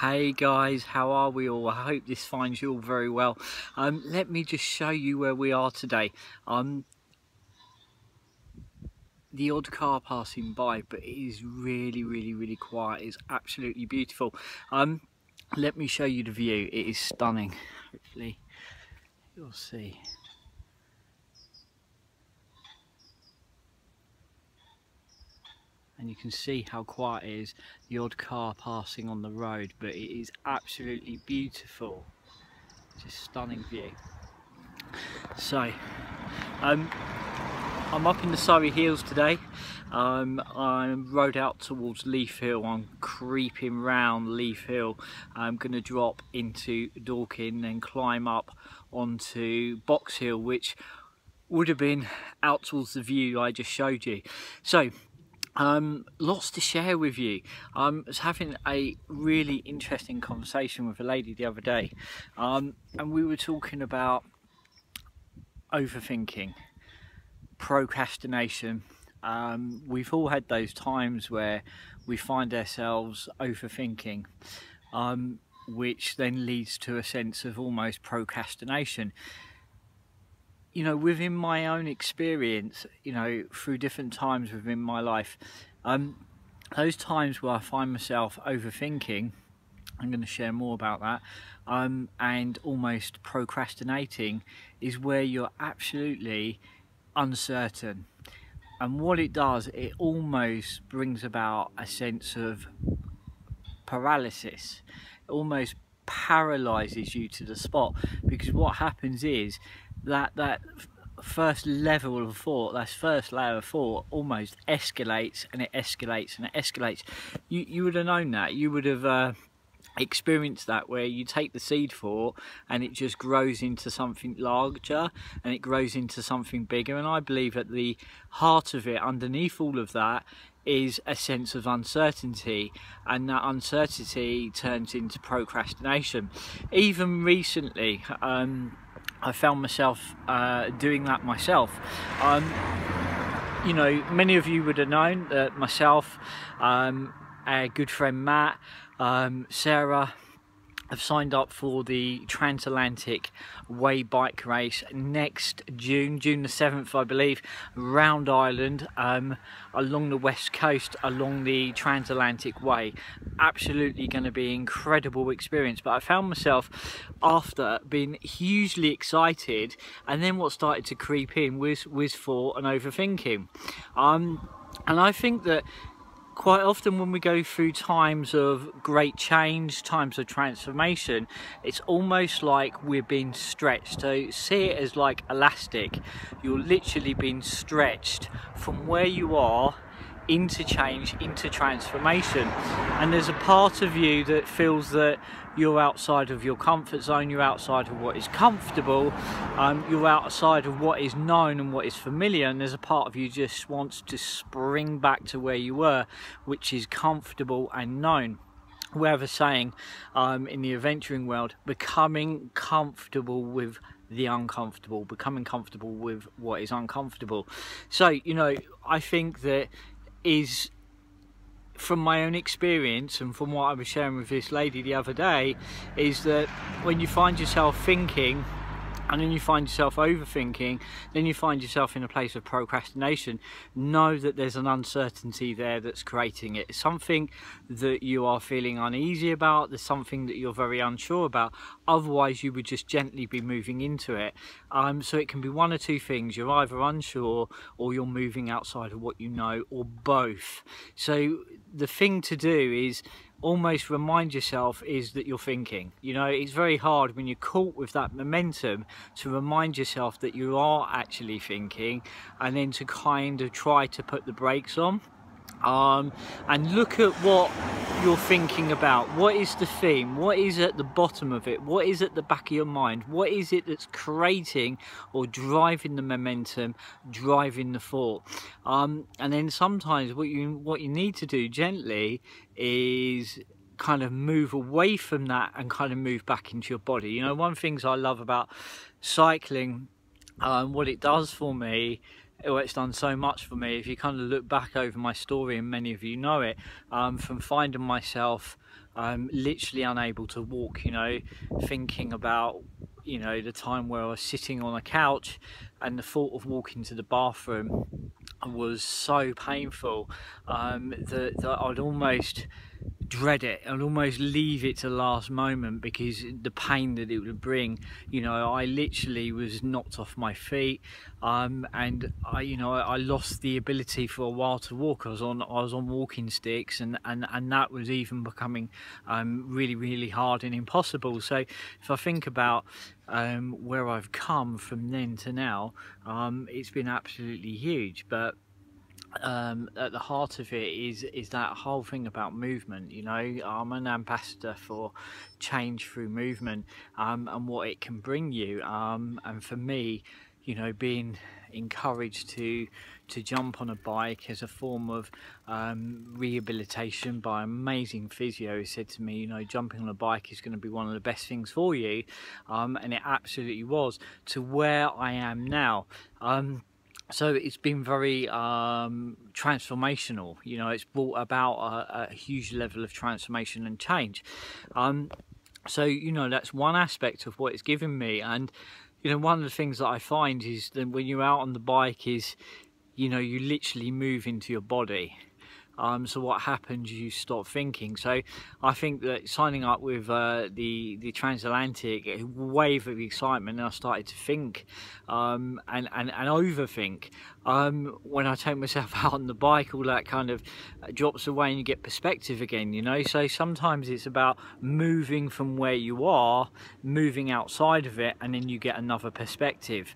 Hey guys, how are we all? I hope this finds you all very well. Let me just show you where we are today. The odd car passing by, but it is really quiet. It's absolutely beautiful. Let me show you the view. It is stunning. Hopefully you'll see. And you can see how quiet it is, the odd car passing on the road, but it is absolutely beautiful. Just stunning view. So I'm up in the Surrey Hills today. I rode out towards Leaf Hill. I'm creeping round Leaf Hill. I'm going to drop into Dorking, then climb up onto Box Hill, which would have been out towards the view I just showed you. So lots to share with you. I was having a really interesting conversation with a lady the other day, and we were talking about overthinking, procrastination. We've all had those times where we find ourselves overthinking, which then leads to a sense of almost procrastination. You know, within my own experience, you know, through different times within my life, those times where I find myself overthinking, I'm going to share more about that, and almost procrastinating, is where you're absolutely uncertain. And what it does, it almost brings about a sense of paralysis. It almost paralyzes you to the spot, because what happens is that first level of thought, that first layer of thought almost escalates, and it escalates and it escalates. You would have known that. You would have experienced that, where you take the seed thought and it just grows into something larger, and it grows into something bigger. And I believe at the heart of it, underneath all of that, is a sense of uncertainty, and that uncertainty turns into procrastination. Even recently, I found myself doing that myself. You know, many of you would have known that myself, our good friend Matt, Sarah, have signed up for the Transatlantic Way bike race next June the 7th, I believe, round Ireland, along the west coast, along the Transatlantic Way. Absolutely going to be an incredible experience. But I found myself, after being hugely excited, and then what started to creep in was thought and overthinking. And I think that quite often when we go through times of great change, times of transformation, it's almost like we're being stretched. So see it as like elastic. You're literally being stretched from where you are into change, into transformation. And there's a part of you that feels that you're outside of your comfort zone, you're outside of what is comfortable, you're outside of what is known and what is familiar, and there's a part of you just wants to spring back to where you were, which is comfortable and known. We have a saying in the adventuring world, becoming comfortable with the uncomfortable, becoming comfortable with what is uncomfortable. So, you know, I think that is, from my own experience and from what I was sharing with this lady the other day, is that when you find yourself thinking and then you find yourself overthinking, then you find yourself in a place of procrastination, know that there's an uncertainty there that's creating it. It's something that you are feeling uneasy about, there's something that you're very unsure about, otherwise you would just gently be moving into it. So it can be one or two things. You're either unsure or you're moving outside of what you know, or both. So the thing to do is almost remind yourself is that you're thinking. You know, it's very hard when you're caught with that momentum to remind yourself that you are actually thinking, and then to kind of try to put the brakes on. And look at what you're thinking about. What is the theme? What is at the bottom of it? What is at the back of your mind? What is it that's creating or driving the momentum, driving the thought? And then sometimes what you need to do gently is kind of move away from that and kind of move back into your body. You know, one of the things I love about cycling, what it does for me oh, it's done so much for me. If you kind of look back over my story, and many of you know it, from finding myself literally unable to walk, you know, thinking about, you know, the time where I was sitting on a couch and the thought of walking to the bathroom was so painful that I'd almost dread it. I'd almost leave it to the last moment because the pain that it would bring. You know, I literally was knocked off my feet, and I lost the ability for a while to walk. I was on walking sticks, and that was even becoming really hard and impossible. So if I think about where I've come from then to now, it's been absolutely huge. But at the heart of it is that whole thing about movement. You know, I'm an ambassador for change through movement, and what it can bring you, and for me, you know, being encouraged to jump on a bike as a form of rehabilitation by an amazing physio who said to me, you know, jumping on a bike is going to be one of the best things for you, and it absolutely was, to where I am now. So it's been very transformational. You know, it's brought about a huge level of transformation and change. So, you know, that's one aspect of what it's given me. And, you know, one of the things that I find is that when you're out on the bike is, you know, you literally move into your body. So what happens, you stop thinking. So I think that signing up with the transatlantic, a wave of excitement, and I started to think and overthink. When I take myself out on the bike, all that kind of drops away and you get perspective again, you know. So sometimes it's about moving from where you are, moving outside of it, and then you get another perspective.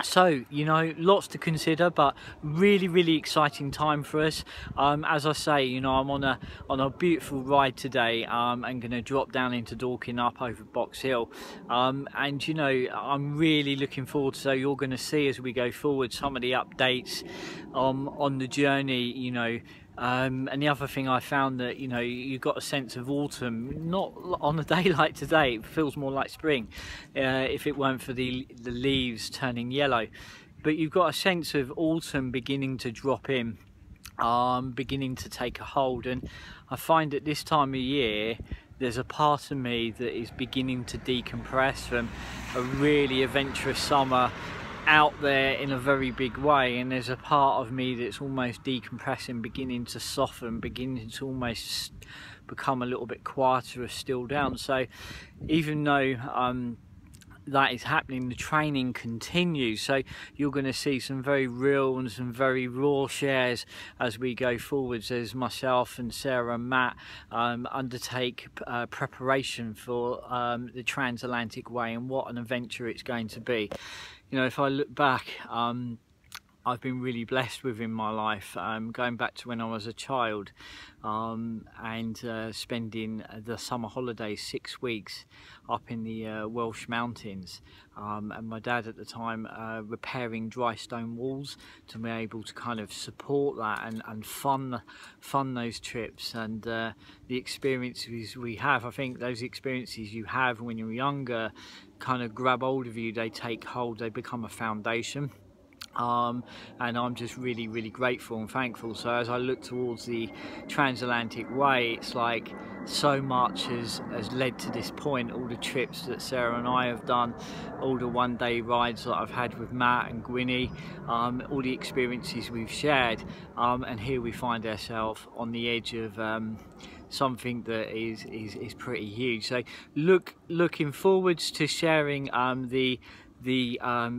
So, you know, lots to consider, but really exciting time for us. As I say, you know, I'm on a beautiful ride today. I'm going to drop down into Dorking up over Box Hill, and you know, I'm really looking forward to, so you're going to see as we go forward some of the updates on the journey, you know. And the other thing I found, that, you know, you've got a sense of autumn, not on a day like today, it feels more like spring, if it weren't for the leaves turning yellow. But you've got a sense of autumn beginning to drop in, beginning to take a hold. And I find at this time of year, there's a part of me that is beginning to decompress from a really adventurous summer out there in a very big way, and there's a part of me that's almost decompressing, beginning to soften, beginning to almost become a little bit quieter or still down. So even though that is happening, the training continues, so you're going to see some very real and some very raw shares as we go forwards, as myself and Sarah and Matt undertake preparation for the transatlantic way, and what an adventure it's going to be. You know, if I look back, I've been really blessed within my life, going back to when I was a child, and spending the summer holidays 6 weeks up in the Welsh mountains, and my dad at the time repairing dry stone walls to be able to kind of support that and fund those trips, and the experiences we have. I think those experiences you have when you're younger kind of grab hold of you, they take hold, they become a foundation. And I'm just really grateful and thankful. So as I look towards the transatlantic way, it's like so much has led to this point. All the trips that Sarah and I have done, all the one-day rides that I've had with Matt and Gwynnie, all the experiences we've shared, and here we find ourselves on the edge of something that is pretty huge. So looking forwards to sharing the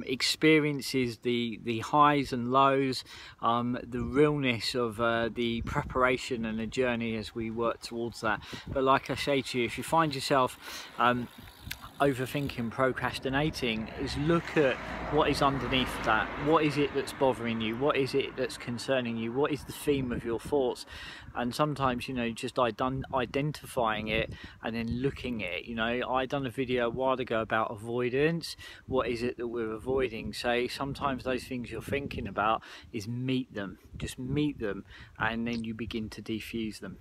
experiences, the highs and lows, the realness of the preparation and the journey as we work towards that. But like I say to you, if you find yourself overthinking, procrastinating, is look at what is underneath that. What is it that's bothering you? What is it that's concerning you? What is the theme of your thoughts? And sometimes, you know, just identifying it and then looking at it. You know, I done a video a while ago about avoidance. What is it that we're avoiding? So sometimes those things you're thinking about, is meet them, just meet them, and then you begin to defuse them.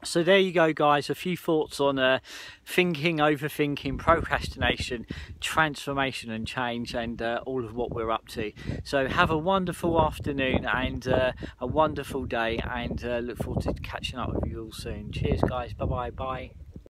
So there you go, guys, a few thoughts on thinking, overthinking, procrastinating, procrastination, transformation and change, and all of what we're up to. So have a wonderful afternoon and a wonderful day, and look forward to catching up with you all soon. Cheers guys, bye bye.